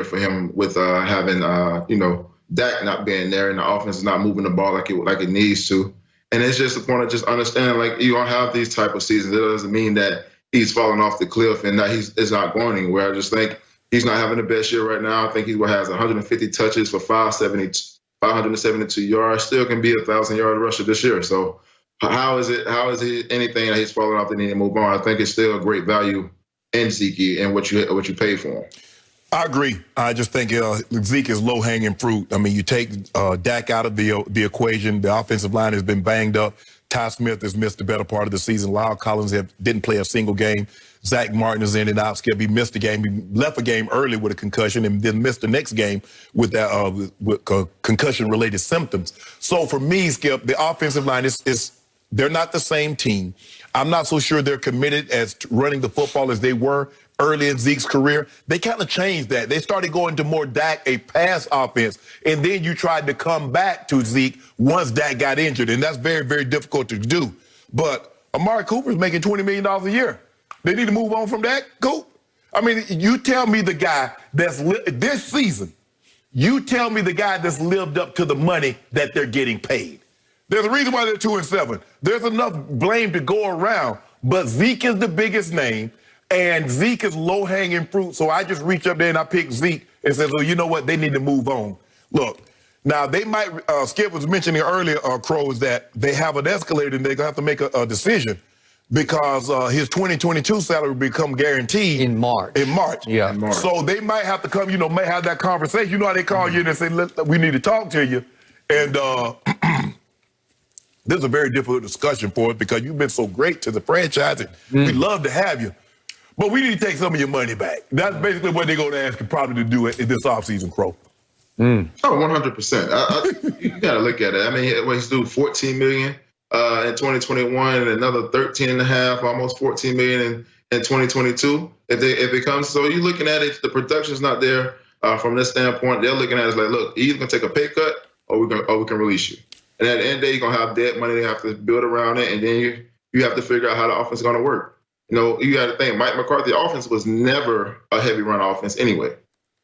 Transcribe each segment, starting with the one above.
for him with having Dak not being there and the offense is not moving the ball like it needs to. And it's just a point of just understanding, like, you're gonna have these type of seasons. It doesn't mean that he's falling off the cliff and that it's not going anywhere. I just think he's not having the best year right now. I think he has 150 touches for 572 yards. Still can be a 1,000-yard rusher this year. So how is he anything that he's falling off that need to move on? I think it's still a great value in Zeke and what you pay for him. I agree. I just think Zeke is low-hanging fruit. I mean, you take Dak out of the equation. The offensive line has been banged up. Ty Smith has missed the better part of the season. Lyle Collins didn't play a single game. Zach Martin is in and out. Skip, he missed the game. He left a game early with a concussion and then missed the next game with concussion-related symptoms. So for me, Skip, the offensive line they're not the same team. I'm not so sure they're committed as running the football as they were early in Zeke's career. They kind of changed that. They started going to more Dak, a pass offense, and then you tried to come back to Zeke once Dak got injured, and that's very, very difficult to do. But Amari Cooper's making $20 million a year. They need to move on from that, Coop. I mean, you tell me the guy this season, you tell me the guy that's lived up to the money that they're getting paid. There's a reason why they're 2-7. There's enough blame to go around, but Zeke is the biggest name. And Zeke is low-hanging fruit, so I just reach up there and I pick Zeke and say, well, you know what? They need to move on. Look, now they might, Skip was mentioning earlier, Crow, is that they have an escalator and they're going to have to make a decision because his 2022 salary will become guaranteed. In March. Yeah. In March. So they might have to come, may have that conversation. You know how they call you and they say, we need to talk to you. And this is a very difficult discussion for us because you've been so great to the franchise and we'd love to have you. But we need to take some of your money back. That's basically what they're going to ask you probably to do in this offseason, Crow. Oh, 100%. You got to look at it. I mean, he's due $14 million in 2021 and another 13.5, almost $14 million in 2022. If it comes, so you're looking at it, the production's not there from this standpoint. They're looking at it as like, look, you're either going to take a pay cut or we can release you. And at the end of the day, you're going to have debt money. They have to build around it, and then you have to figure out how the offense is going to work. You got to think, Mike McCarthy's offense was never a heavy run offense anyway.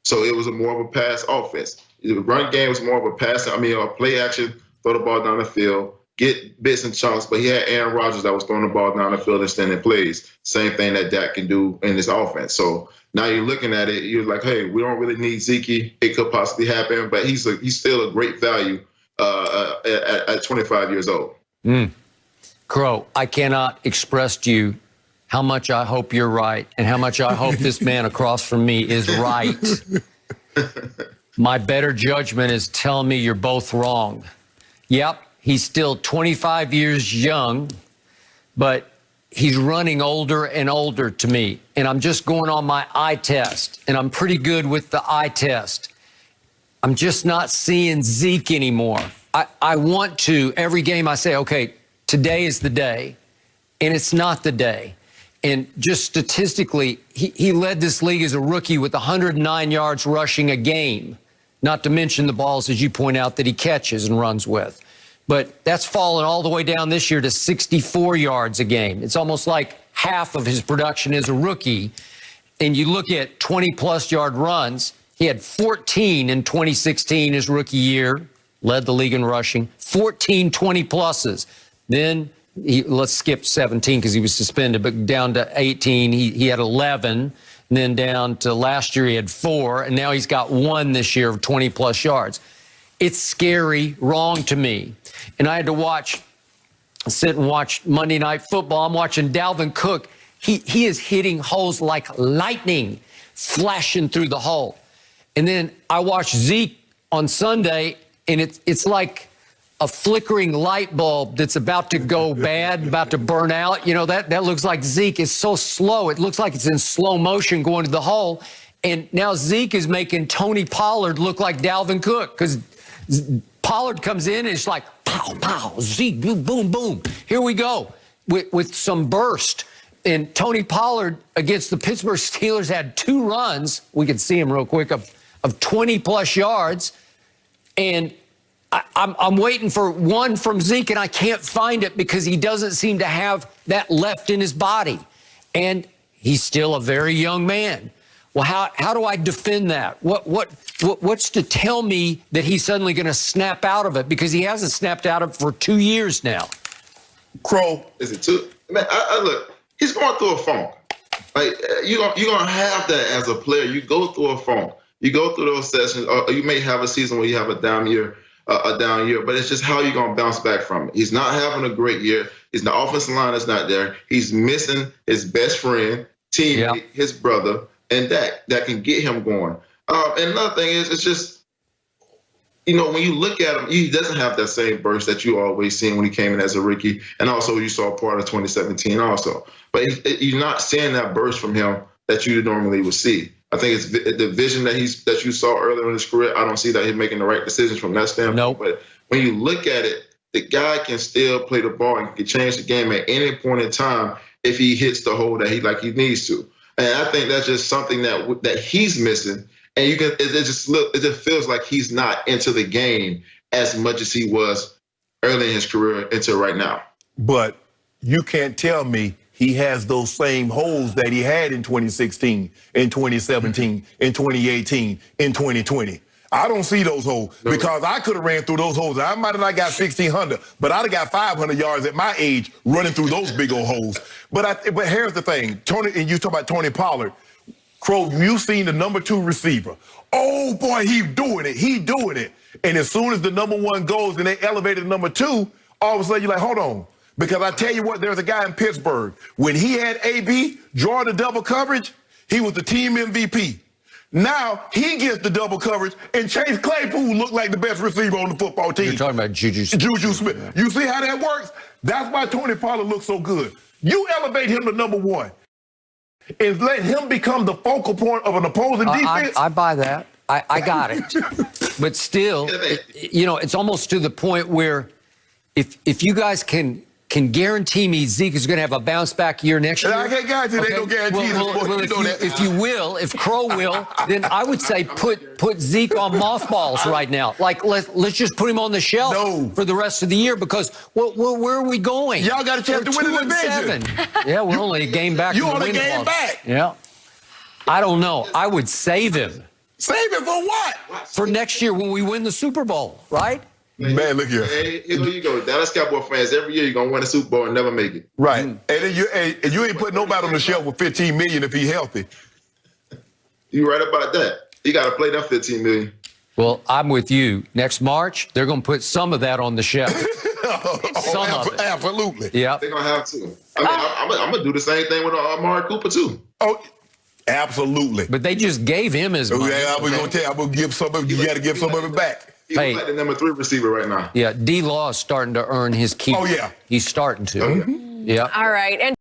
So it was more of a pass offense. The run game was more of a pass, a play action, throw the ball down the field, get bits and chunks. But he had Aaron Rodgers that was throwing the ball down the field and extending plays. Same thing that Dak can do in this offense. So now you're looking at it, you're like, hey, we don't really need Zeke. It could possibly happen, but he's still a great value at 25 years old. Crow, I cannot express to you how much I hope you're right and how much I hope this man across from me is right. My better judgment is telling me you're both wrong. Yep, he's still 25 years young, but he's running older and older to me. And I'm just going on my eye test, and I'm pretty good with the eye test. I'm just not seeing Zeke anymore. I want to, every game I say, okay, today is the day, and it's not the day. And just statistically, he led this league as a rookie with 109 yards rushing a game, not to mention the balls, as you point out, that he catches and runs with. But that's fallen all the way down this year to 64 yards a game. It's almost like half of his production as a rookie. And you look at 20-plus yard runs, he had 14 in 2016, his rookie year, led the league in rushing, 14 20-pluses. Then let's skip 17 because he was suspended, but down to 18, he had 11. And then down to last year, he had 4. And now he's got 1 this year of 20-plus yards. It's scary, wrong to me. And I had to sit and watch Monday Night Football. I'm watching Dalvin Cook. He is hitting holes like lightning, flashing through the hole. And then I watched Zeke on Sunday, and it's like a flickering light bulb that's about to go bad, about to burn out. That looks like Zeke is so slow. It looks like it's in slow motion going to the hole. And now Zeke is making Tony Pollard look like Dalvin Cook because Pollard comes in and it's like, pow, pow, Zeke, boom, boom, boom. Here we go with some burst. And Tony Pollard against the Pittsburgh Steelers had 2 runs. We can see him real quick of 20-plus yards. And I'm waiting for one from Zeke, and I can't find it because he doesn't seem to have that left in his body. And he's still a very young man. Well, how do I defend that? What's to tell me that he's suddenly going to snap out of it, because he hasn't snapped out of it for 2 years now? Crow, is it two? Man, I look, he's going through a funk. Like you're gonna have that as a player. You go through a funk. You go through those sessions, or you may have a season where you have a down year, but it's just how you're gonna bounce back from it. He's not having a great year. The offensive line is not there. He's missing his best friend, teammate, his brother, and that can get him going. And another thing is, it's just, when you look at him, he doesn't have that same burst that you always seen when he came in as a rookie, and also you saw part of 2017 also. But you're not seeing that burst from him that you normally would see. I think it's the vision that you saw earlier in his career. I don't see that he's making the right decisions from that standpoint. Nope. But when you look at it, the guy can still play the ball and can change the game at any point in time if he hits the hole that he needs to. And I think that's just something that he's missing. And it just feels like he's not into the game as much as he was early in his career until right now. But you can't tell me he has those same holes that he had in 2016, in 2017, in 2018, in 2020. I don't see those holes because I could have ran through those holes. I might have not got 1,600, but I'd have got 500 yards at my age running through those big old holes. But here's the thing, Tony, and you talk about Tony Pollard. Crow, you've seen the number 2 receiver. Oh, boy, he's doing it. He's doing it. And as soon as the number 1 goes and they elevated the number 2, all of a sudden you're like, hold on. Because I tell you what, there's a guy in Pittsburgh. When he had AB draw the double coverage, he was the team MVP. Now he gets the double coverage, and Chase Claypool looked like the best receiver on the football team. You're talking about Juju Smith. Juju Smith. Yeah. You see how that works? That's why Tony Pollard looks so good. You elevate him to number 1 and let him become the focal point of an opposing defense. I buy that. I got it. But still, it's almost to the point where if you guys can guarantee me Zeke is going to have a bounce back year next year. I can't guarantee they don't guarantee if Crow will, then I would say put Zeke on mothballs right now. Like let's just put him on the shelf for the rest of the year, because where are we going? Y'all got a chance to win the division. Yeah, we're only a game back. You only a game back. Yeah. I don't know. I would save him. Save him for what? For next year when we win the Super Bowl, right? Man, look here. Hey, here you go. Dallas Cowboy fans, every year you're going to win a Super Bowl and never make it. Right. And you ain't putting nobody on the shelf with $15 million if he's healthy. You're right about that. You got to play that $15 million. Well, I'm with you. Next March, they're going to put some of that on the shelf. Some of it. Absolutely. Yeah. They're going to have to. I mean, I'm going to do the same thing with Amari Cooper, too. Oh, absolutely. But they just gave him his money. Yeah, I'm going to tell you, I'm going to give some of it. You got to give some of it back. He's like the number 3 receiver right now. Yeah, D-Law is starting to earn his keep. Oh, yeah. He's starting to. Oh, yeah. Yeah. All right. And